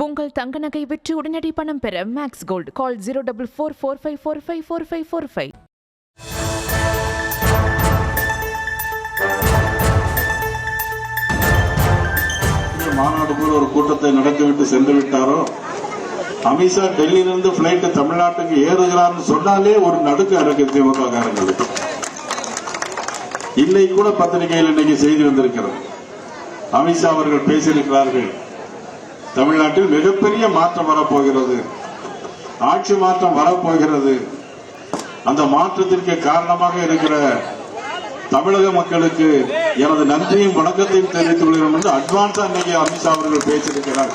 உங்கள் தங்க நகை விற்று உடனடி பணம் பெற மேக்ஸ் கோல்ட் கால் 04445454545. மாநாடு போல ஒரு கூட்டத்தை நடத்திவிட்டு சென்று விட்டாரோ, அமித்ஷா டெல்லியிலிருந்து பிளைட் தமிழ்நாட்டுக்கு ஏறுகிறார்னு சொன்னாலே ஒரு நடுக்க இருக்கு திமுக காரங்களுக்கு. இன்னைக்கு கூட பத்திரிகையில் இன்னைக்கு செய்தி வந்திருக்கிறது. அமித்ஷா அவர்கள் பேசியிருக்கிறார்கள், தமிழ்நாட்டில் மிகப்பெரிய மாற்றம் வரப்போகிறது, ஆட்சி மாற்றம் வரப்போகிறது. அந்த மாற்றத்திற்கு காரணமாக இருக்கிற தமிழக மக்களுக்கு எனது நன்றியும் வணக்கத்தையும் தெரிவித்துக் கொள்கிறோம் என்று அட்வான்ஸா இன்னைக்கு அமித்ஷா அவர்கள் பேசியிருக்கிறார்.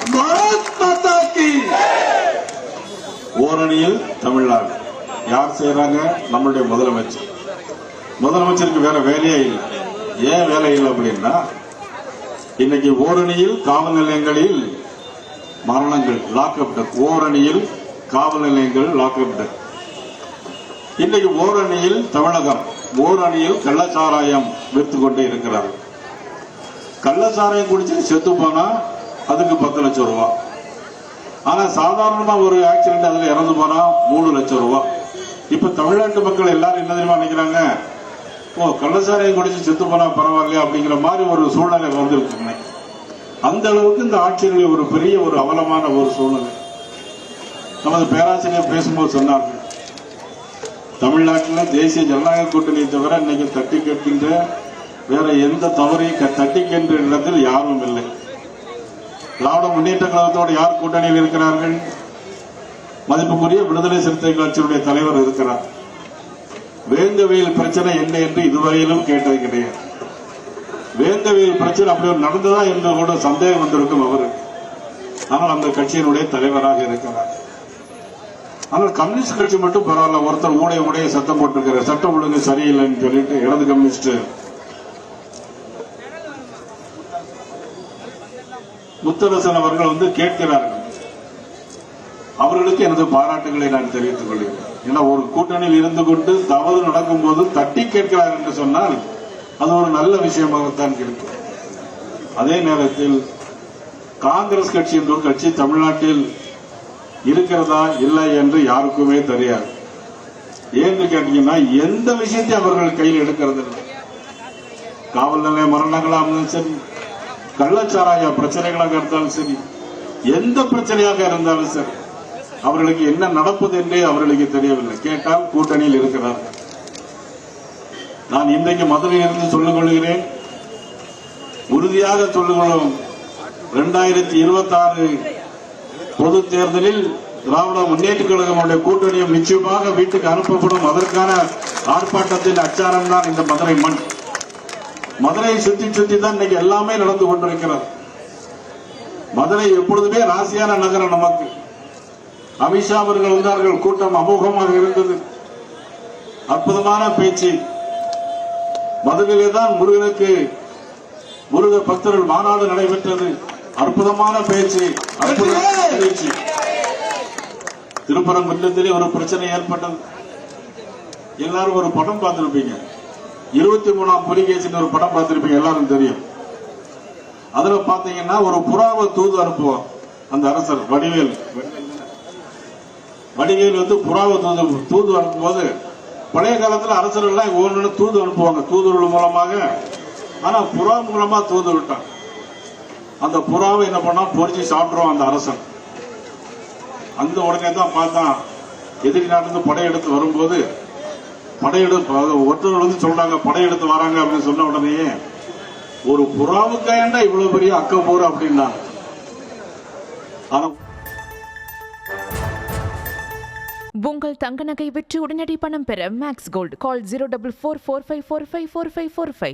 ஓரணியில் தமிழ்நாடு யார் செய்யறாங்க? நம்மளுடைய முதலமைச்சர். முதலமைச்சருக்கு வேற வேலையே இல்லை. ஏன் வேலை இல்லை அப்படின்னா, இன்னைக்கு ஓரணியில் காவல் நிலையங்களில் மரணங்கள் லாக்அப் டெத். ஓரணியில் காவல் நிலையங்கள் லாக்அப் டெத். இன்னைக்கு ஓரணியில் தமிழகம், ஓரணியில் கள்ளச்சாராயம் விற்று கொண்டே இருக்கிறார். கள்ளச்சாராயம் குடிச்சு செத்து போனா அதுக்கு 10 லட்சம் ரூபாய். ஆனா சாதாரணமா ஒரு ஆக்சிடென்ட் அதுல இறந்து போனா 3 லட்சம் ரூபாய். இப்ப தமிழ்நாட்டு மக்கள் எல்லாரும் என்ன தெரியுமா நினைக்கிறாங்க, கள்ளச்சாராயம் குடிச்சு செத்து போனா பரவாயில்லையா அப்படிங்கிற மாதிரி ஒரு சூழ்நிலை வந்திருக்கு. அந்த அளவுக்கு இந்த ஆட்சியில் ஒரு பெரிய ஒரு அவலமான ஒரு சூழ்நிலை. நமது பேராசிரியர் பேசும்போது சொன்னார்கள், தமிழ்நாட்டில் தேசிய ஜனநாயக கூட்டணியை தவிர இன்னைக்கு தட்டி கேட்கின்ற வேற எந்த தவறையும் தட்டி கேட்கின்ற இடத்தில் யாரும் இல்லை. திராவிட முன்னேற்ற கழகத்தோடு யார் கூட்டணியில் இருக்கிறார்கள்? மதிப்புக்குரிய விடுதலை சிறுத்தை கட்சியுடைய தலைவர் இருக்கிறார். வேங்கவேல் பிரச்சனை என்ன என்று இதுவரையிலும் கேட்டது கிடையாது. வேங்கவேல் பிரச்சனை அப்படி நடந்ததா என்று கூட சந்தேகம் வந்திருக்கும் அவருக்கு. ஆனால் அந்த கட்சியினுடைய தலைவராக இருக்கிறார். ஆனால் கம்யூனிஸ்ட் கட்சி மட்டும் பரவாயில்ல, ஒருத்தர் உடைய சத்தம் போட்டிருக்கிறார், சட்டம் ஒழுங்கு சரியில்லைன்னு சொல்லிட்டு இடது கம்யூனிஸ்ட் முத்தரசன் அவர்கள் கேட்கிறார்கள். அவர்களுக்கு எனது பாராட்டுகளை நான் தெரிவித்துக் கொள்கிறேன். ஏன்னா ஒரு கூட்டணியில் இருந்து கொண்டு தவறு நடக்கும் போது தட்டி கேட்கிறார் என்று சொன்னால் அது ஒரு நல்ல விஷயமாகத்தான் இருக்கு. அதே நேரத்தில் காங்கிரஸ் கட்சி என்ற ஒரு கட்சி தமிழ்நாட்டில் இருக்கிறதா இல்லை என்று யாருக்குமே தெரியாது. ஏன்னு கேட்டீங்கன்னா, எந்த விஷயத்தையும் அவர்கள் கையில் எடுக்கிறது இல்லை. காவல் நிலைய மரணங்களாக இருந்தாலும் சரி, கள்ளச்சாராய பிரச்சனைகளாக இருந்தாலும் சரி, எந்த பிரச்சனையாக இருந்தாலும் சரி, அவர்களுக்கு என்ன நடப்பது என்றே அவர்களுக்கு தெரியவில்லை. கேட்டால் கூட்டணியில் இருக்கிறார். நான் இன்றைக்கு மதுரையில் இருந்து சொல்லிக் கொள்கிறேன், உறுதியாக சொல்லிக் கொள்ளும், 2026 பொது தேர்தலில் திராவிட முன்னேற்ற கழகமுடைய கூட்டணியும் நிச்சயமாக வீட்டுக்கு அனுப்பப்படும். அதற்கான ஆர்ப்பாட்டத்தின் அச்சாரம் தான் இந்த மதுரை மண். மதுரையை சுற்றி சுற்றி தான் இன்னைக்கு எல்லாமே நடந்து கொண்டிருக்கிறது. மதுரை எப்பொழுதுமே ராசியான நகரம் நமக்கு. அமித்ஷா அவர்கள் வந்தார்கள், கூட்டம் அமோகமாக இருந்தது, அற்புதமான பேச்சு. மதுரையிலே தான் முருக பக்தர்கள் மாநாடு நடைபெற்றது, அற்புதமான பேச்சு, அற்புதமான பேச்சு. திருப்பரங்குன்றத்திலே ஒரு பிரச்சனை ஏற்பட்டது. எல்லாரும் ஒரு படம் பார்த்திருப்பீங்க, 23ஆம் புலிகேசின் ஒரு படம் பார்த்திருப்பீங்க, எல்லாரும் தெரியும். அதுல பாத்தீங்கன்னா ஒரு புறாவை தூது அனுப்புவார் அந்த அரசர் வடிவேல். புறாவை தூது அனுப்பும் போது, பழைய காலத்தில் அரசர்கள் எல்லாம் ஒவ்வொன்று தூது அனுப்புவாங்க தூதுவர்கள் மூலமாக. ஆனா புறா மூலமா தூது விட்டான். அந்த புறாவை என்ன பண்ணா, பொறிச்சு சாப்பிடுவோம் அந்த அரசன். அந்த உடனே தான் பார்த்தான், எதிரி நாட்டிலிருந்து படையெடுத்து வரும்போது ஒருத்தர்கள் சொல்றாங்க படையெடுத்து வராங்க அப்படின்னு சொன்ன உடனே, ஒரு புறாவுக்காண்டா இவ்வளவு பெரிய அக்க போற அப்படின்னா. உங்கள் தங்க நகை விற்று உடனடி பணம் பெற மேக்ஸ் கோல்ட் கால் 04445454545.